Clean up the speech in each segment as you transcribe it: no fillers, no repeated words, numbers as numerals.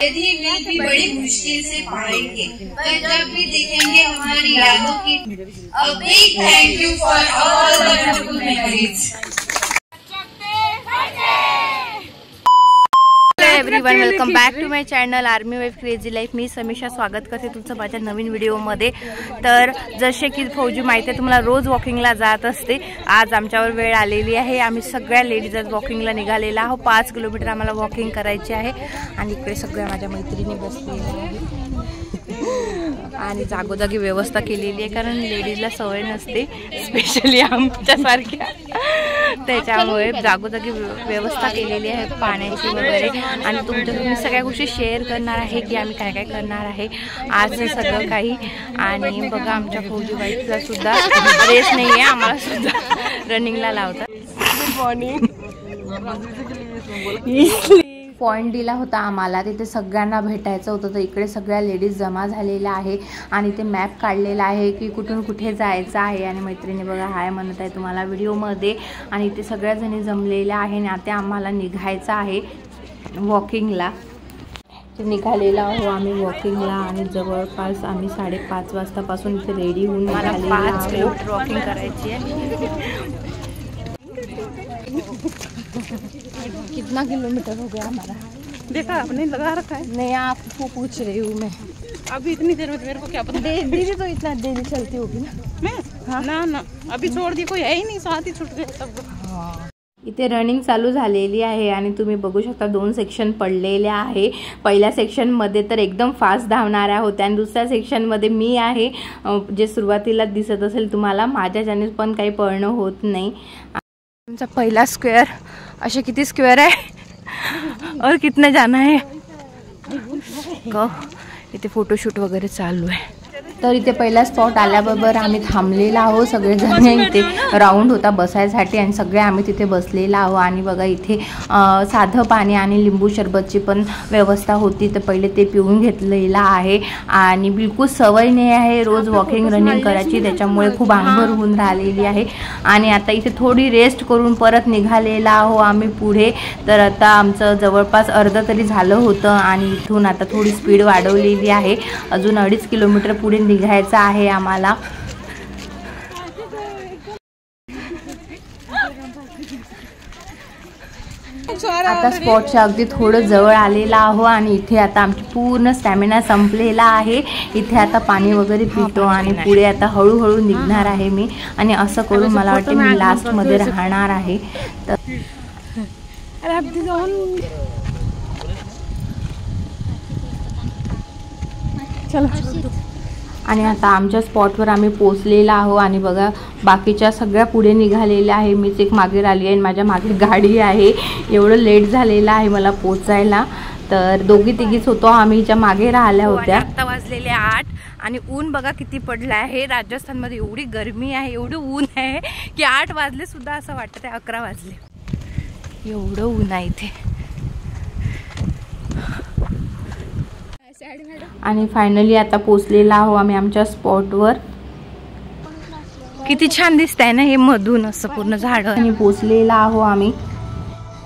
यदि मिल भी बड़ी मुश्किल से पाएंगे, पर जब भी दिखेंगे हमारी यादों की। A big thank you for all the wonderful memories. Everyone, welcome back to my channel army wife crazy life. मी समीक्षा स्वागत करते तुमचं माझ्या नवीन व्हिडिओमध्ये. तर जसे की फौजी माहिती आहे तुम्हाला, रोज वॉकिंगला जात असते. आज आमच्यावर वेळ आलेली आहे. आम्ही सगळ्या लेडीज आज वॉकिंगला निघालेला आहोत. 5 किलोमीटर आम्हाला वॉकिंग करायची आहे. आणि इकडे सगळ्या माझ्या मैत्रिणी बसलेल्या आहेत आणि जागोजागी व्यवस्था केलेली आहे, कारण लेडीजला सवय नसते, स्पेशली आमच्यासारख्या. त्याच्यामुळे जागोजागी व्यवस्था केलेली आहे पाण्याची वगैरे. आणि तुमच्यासोबत सगळ्या गोष्टी शेअर करणार आहे की आम्ही काय काय करणार आहे आज सगळं काही. आणि बघा आमच्या फौजी बाईकला सुद्धा रेस नाही आहे, आम्हाला सुद्धा रनिंगला लावतात. Good morning. पॉईंट दिला होता आम्हाला, तिथे सगळ्यांना भेटायचं होतं. तर इकडे सगळ्या लेडीज जमा झालेल्या आहे आणि ते मॅप काढलेला आहे की कुठून कुठे जायचं आहे. आणि मैत्रिणी बघा हाय म्हणत आहे तुम्हाला व्हिडिओमध्ये. आणि इथे सगळ्या जणी जमलेल्या आहे आणि आता आम्हाला निघायचं आहे वॉकिंगला. निघालेला आहो आम्ही वॉकिंगला. आणि जवळपास आम्ही 5:30 वाजतापासून इथे रेडी होऊन निघालेला आहोत. 5 किलोमीटर वॉकिंग करायची आहे. कितना किलोमीटर हो गया हमारा? देखा आपने लगा रखा है? नहीं, आपको पूछ रही हूँ मैं. अभी इतनी देर में मेरे को क्या पता. दीदी तो इतना देरी चलती होगी ना. मैं हाँ ना ना अभी छोड़ दी, कोई है ही नहीं, साथ ही छूट गए सब. इथे रनिंग चालू झालेली आहे आणि तुम्ही बघू शकता 2 सेक्शन पडलेले आहे. पहिल्या सेक्शनमध्ये तर एकदम फास्ट धावणाऱ्या होत्या आणि दुसऱ्या सेक्शनमध्ये मी आहे, जे सुरुवातीला दिसत असेल तुम्हाला. माझ्याच्याने पण काही पळणं होत नाही. आमचा पहिला स्क्वेअर. असे किती स्क्वेअर आहे और कितने जाना है गो. इथे फोटोशूट वगैरे चालू आहे. तर इथे पहिला स्पॉट आल्याबरोबर आम्ही थांबलेला आहोत. सगळेजण इथे राऊंड होता बसायसाठी आणि सगळे आम्ही तिथे बसलेला आहोत. आणि बघा इथे साधं पाणी आणि लिंबू सरबतची पण व्यवस्था होती. तर पहिले ते पिऊन घेतलेलं आहे. आणि बिलकुल सवय नाही आहे रोज वॉकिंग रनिंग करायची, त्याच्यामुळे खूप आंघोळ होऊन राहिलेली आहे. आणि आता इथे थोडी रेस्ट करून परत निघालेला आहोत आम्ही पुढे. तर आता आमचं जवळपास अर्ध तरी झालं होतं आणि इथून आता थोडी स्पीड वाढवलेली आहे. अजून 2.5 किलोमीटर पुढे निघायचं आहे आम्हाला. आता स्पॉटच्या अगदी थोडं जवळ आलेला आहो आणि इथे आता आमची पूर्ण स्टॅमिना संपलेला आहे. इथे आता पाणी वगैरे पितो आणि पुढे आता हळूहळू निघणार आहे मी. आणि असं करून मला वाटते मी लास्टमध्ये राहणार आहे. तर आणि आता आमच्या स्पॉटवर आम्ही पोचलेला आहो. आणि बघा बाकीच्या सगळ्या पुढे निघालेल्या आहे. मीच एक मागे राहिली आहे आणि माझ्या मागे गाडी आहे. एवढं लेट झालेलं आहे मला पोचायला. तर दोघी तिघीच होतो आम्ही, हिच्या मागे राहिल्या होत्या. आता वाजलेले 8 आणि ऊन बघा किती पडलं आहे. राजस्थानमध्ये एवढी गरमी आहे, एवढं ऊन आहे की 8 वाजले सुद्धा असं वाटतं ते 11 वाजले. एवढं ऊन आहे इथे. आणि फायनली आता पोचलेला आहो आम्ही आमच्या स्पॉटवर. किती छान दिसतंय ना हे मधून असं पूर्ण झाड. आणि पोचलेला आहो आम्ही.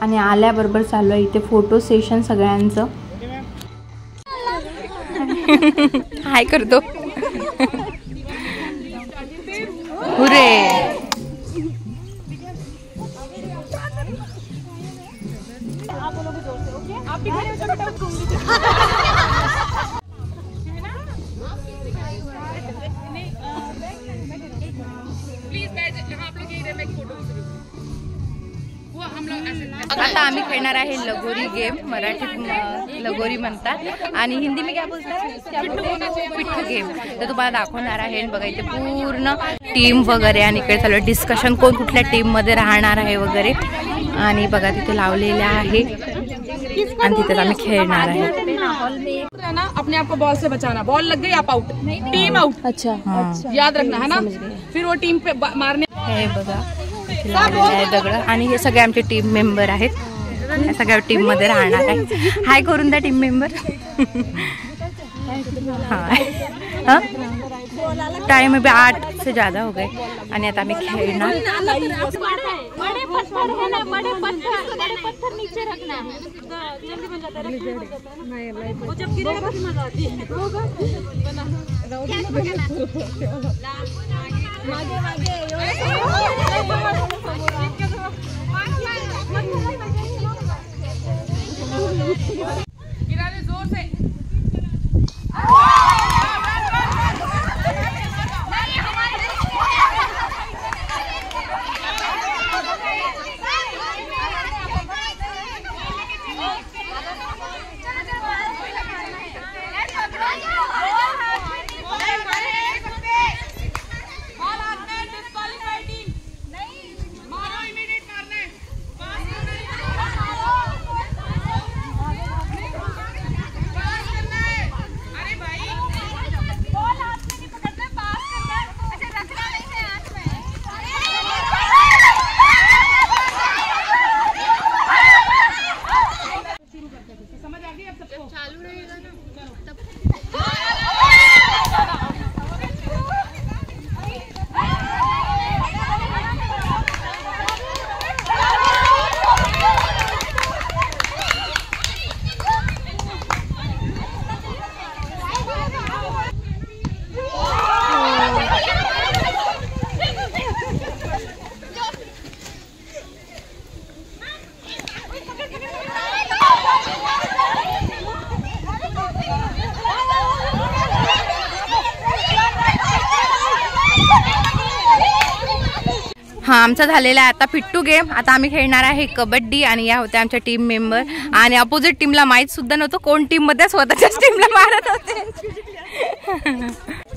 आणि आल्याबरोबर चालू आहे इथे फोटो सेशन सगळ्यांचं. हाय करतो. हुरे. आता आम्ही खेळणार आहे लगोरी गेम. मराठीत लगोरी म्हणतात आणि हिंदी में क्या बोलतात, पिठ्ठू गेम. तर तुम्हाला दाखवणार आहे. बघा इथे पूर्ण टीम वगैरे आणि इकडे चालू डिस्कशन कोण कुठल्या टीम मध्ये राहणार आहे वगैरे. आणि बघा तिथे लावलेल्या आहे आणि तिथे आम्ही खेळणार आहे. अपने आप को बॉल से बचाना. बॉल लग गई आप आउट, टीम आउट. अच्छा याद रखना है ना. फिर वो टीम पे मारने. हे बघा आहे दगड. आणि हे सगळे आमचे टीम मेंबर आहेत. या सगळ्या टीम मध्ये राहणार आहे. हाय करून द्या टीम मेंबर. हाँ टाइम अभी 8 से ज़्यादा हो गए आणि आता आम्ही खेळणार। बड़े पत्थर है ना, बड़े पत्थर नीचे रखना। वो जब गिरेगा तो मजा आती है। जोर से हा आमचा झालेला आहे आता पिट्टू गेम। आता आम्ही खेळणार आहे कबड्डी आणि या होत्या आमच्या टीम मेंबर आणि अपोजिट टीमला माहित सुद्धा नव्हतं कोण टीम मध्ये स्वतःच्याच टीमला मारत होते।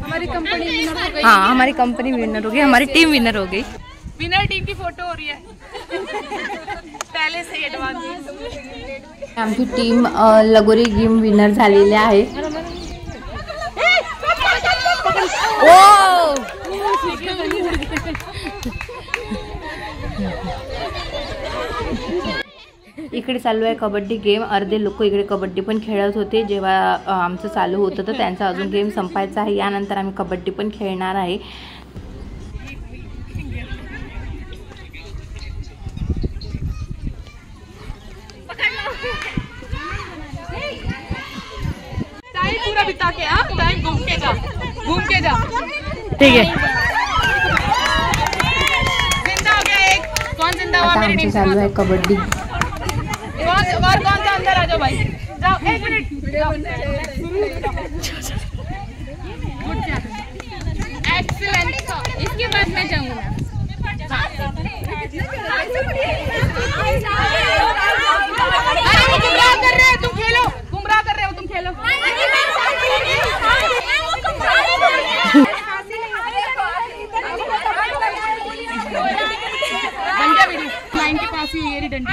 हमारी कंपनी विनर हो गई। हाँ हमारी कंपनी विनर हो गई, हमारी टीम विनर हो गई। विनर टीम की फोटो हो रही है पहले से एडवांस। आमची टीम लगोरी गेम विनर झालेली आहे। ओ इकडे चालू आहे कबड्डी गेम। अर्धे लोक इकडे कबड्डी पण खेळत होते जेव्हा आमचं चालू होतं तर त्यांचा अजून गेम संपायचा आहे। यानंतर आम्ही कबड्डी पण खेळणार आहे। टाइम पूरा बिता के आ, टाइम घूम के जा ठीक है। जिंदा हो गया एक। कौन जिंदा हुआ मेरी टीम से? चालू है कबड्डी। कौन सा अंदर आ जाओ भाई, जाओ 1 मिनट। एक्सीलेंट, इसके बाद मैं जाऊंगा। गुमराह कर रहे हो तुम, खेलो। गुमराह कर रहे हो तुम, खेलो। लाइन के पास ही ये डंडी।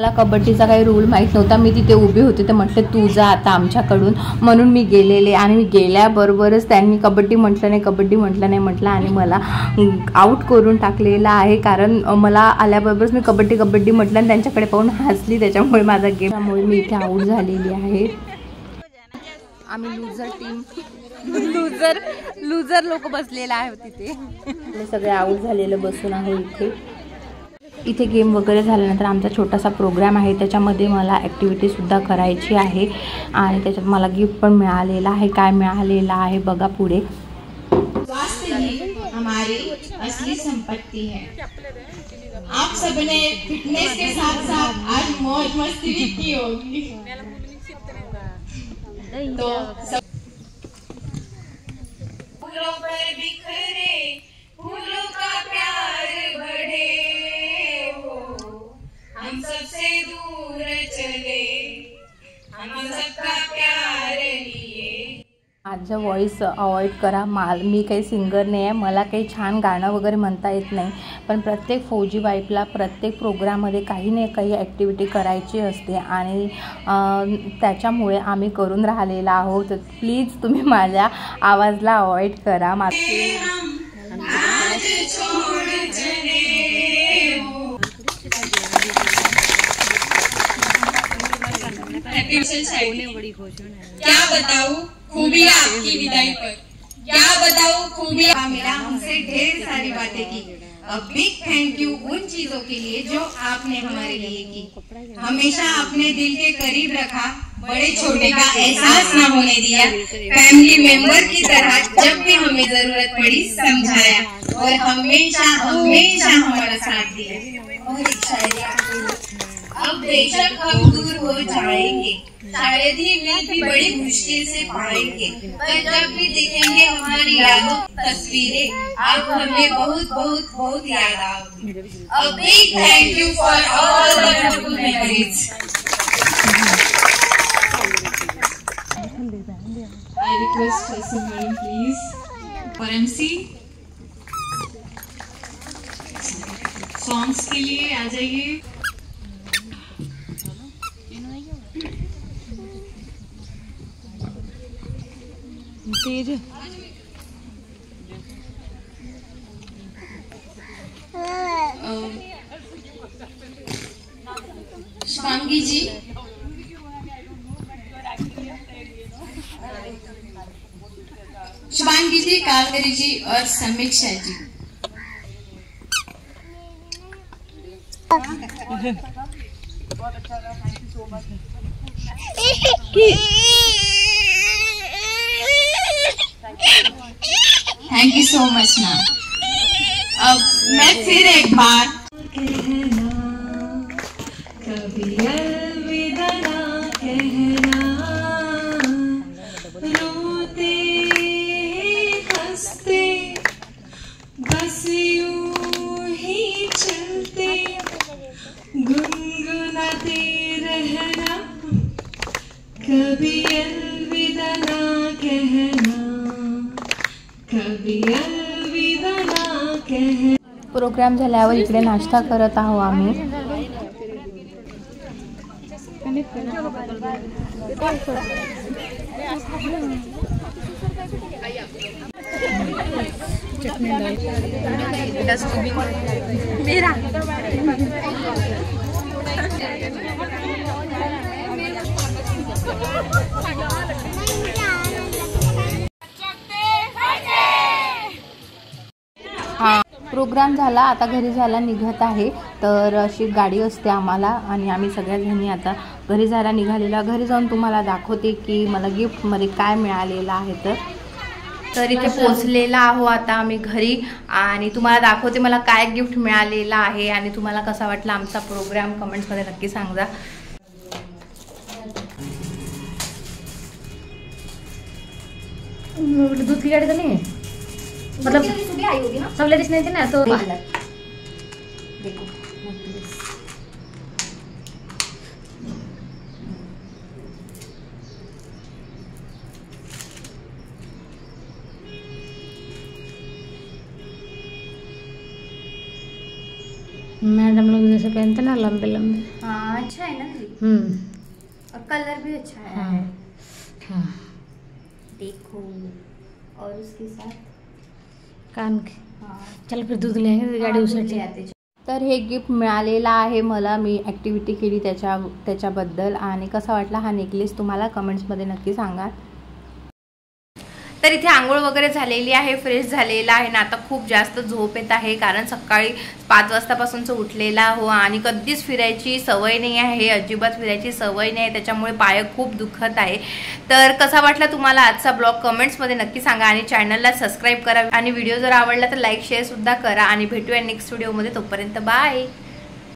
मला कबड्डीचा काही रूल माहीत नव्हता। मी तिथे उभी होते तर म्हटले तू जा आता आमच्याकडून, म्हणून मी गेलेले आणि मी गेल्याबरोबरच त्यांनी कबड्डी म्हटलं नाही म्हटलं आणि मला आउट करून टाकलेला आहे। कारण मला आल्याबरोबरच मी कबड्डी म्हटलं आणि त्यांच्याकडे पाहून हसली, त्याच्यामुळे माझा गेम, त्यामुळे मी इथे आउट झालेली आहे। आम्ही लूजर टीम, लूजर लोक बसलेला आहे तिथे। मी सगळे आउट झालेले बसून आहे इथे गेम वगैरे झाल्यानंतर आमचा छोटासा प्रोग्राम आहे, त्याच्यामध्ये मला ॲक्टिव्हिटीसुद्धा करायची आहे आणि त्याच्यात मला गिफ्ट पण मिळालेला आहे। काय मिळालेला आहे बघा पुढे। स्वास्थ्य ही हमारी असली संपत्ति है। आप सबने फिटनेस के साथ साथ आज मौज मस्ती भी की होगी, तो फूलों पर बिखरे फूलों का प्यार बढ़े, हम सबसे दूर चले, हम सबका प्यार लिए। माझं व्हॉइस अवॉइड करा। मी काही सिंगर नाही आहे, मला काही छान गाणं वगैरे म्हणता येत नाही, पण प्रत्येक फौजी वाईफला प्रत्येक प्रोग्राममध्ये काही ना काही ॲक्टिव्हिटी करायची असते आणि त्याच्यामुळे आम्ही करून राहिलेला आहोत। तर प्लीज तुम्ही माझ्या आवाजला अवॉइड करा। हैप्पी क्या बताऊं खूबियां आपकी विदाई पर, क्या बताऊं खूबियां मिला, हमसे ढेर सारी बातें की। बिग थैंक यू उन चीजों के लिए जो आपने हमारे लिए की। हमेशा अपने दिल के करीब रखा, बड़े छोटे का एहसास न होने दिया। फैमिली मेंबर की तरह जब भी हमें जरूरत पड़ी समझाया और हमेशा हमेशा हमारा साथ दिया। और एक शायरी, अब बेशक हम दूर हो जाएंगे, शायद ही मिल भी बड़ी मुश्किल से पाएंगे, पर जब भी दिखेंगे हमारी यादों तस्वीरें, आप हमें बहुत बहुत बहुत याद आओगे। A big thank you for all the wonderful memories. I request Simran please for MC songs के लिए आ जाइए। तेज शिवांगी जी, शिवांगी जी, कावेरी जी और समीक्षा जी। बहुत अच्छा था, thank you so much. Thank you so much ना। अब मैं फिर एक बार कहना, कभी अलविदा ना कहना, रोते हंसते बस यूं ही चलते, गुनगुनाते रहना, कभी अलविदा ना कहना, कभी अलविदा ना कहना। प्रोग्राम झाल्यावर इकडे नाश्ता करत आहोत आम्ही। प्रोग्राम झाला, आता घरी जायला निघत आहे। तर अशी गाडी असते आम्हाला आणि आम्ही सगळ्या जणी आता घरी जायला निघालेला। घरी जाऊन तुम्हाला दाखवते की मला गिफ्टमध्ये काय मिळालेलं आहे। तर इथे पोहोचलेला आहो आता आम्ही घरी आणि तुम्हाला दाखवते मला काय गिफ्ट मिळालेलं आहे आणि तुम्हाला कसा वाटला आमचा प्रोग्राम कमेंट्समध्ये नक्की सांगा। दूध की गाड़ी तो नहीं है, मतलब सुबह आई होगी ना, सब लेडीज नहीं थी ना तो देखो मैडम लोग जैसे पहनते ना लंबे लंबे। हाँ अच्छा है ना दीदी, और कलर भी अच्छा है। हाँ देखो और उसके साथ कान के। हाँ चल फिर दूध लेंगे गाड़ी उससे। तर हे गिफ्ट मिळालेलं आहे मला, मी ॲक्टिव्हिटी केली त्याच्याबद्दल। आणि कसा वाटला हा नेकलेस तुम्हाला कमेंट्समध्ये नक्की सांगा। तर इथे आंघोळ वगैरे झालेली आहे, फ्रेश झालेला आहे ना। आता खूप जास्त झोप येत आहे कारण सकाळी 5 वाजतापासूनच उठलेला हो आणि कधीच फिरायची सवय नाही आहे, अजिबात फिरायची सवय नाही, त्याच्यामुळे पाय खूप दुखत आहे। तर कसा वाटला तुम्हाला आजचा ब्लॉग कमेंट्समध्ये नक्की सांगा आणि चॅनलला सबस्क्राईब करा आणि व्हिडिओ जर आवडला तर लाईक शेअर सुद्धा करा आणि भेटूया नेक्स्ट व्हिडिओमध्ये। तोपर्यंत बाय।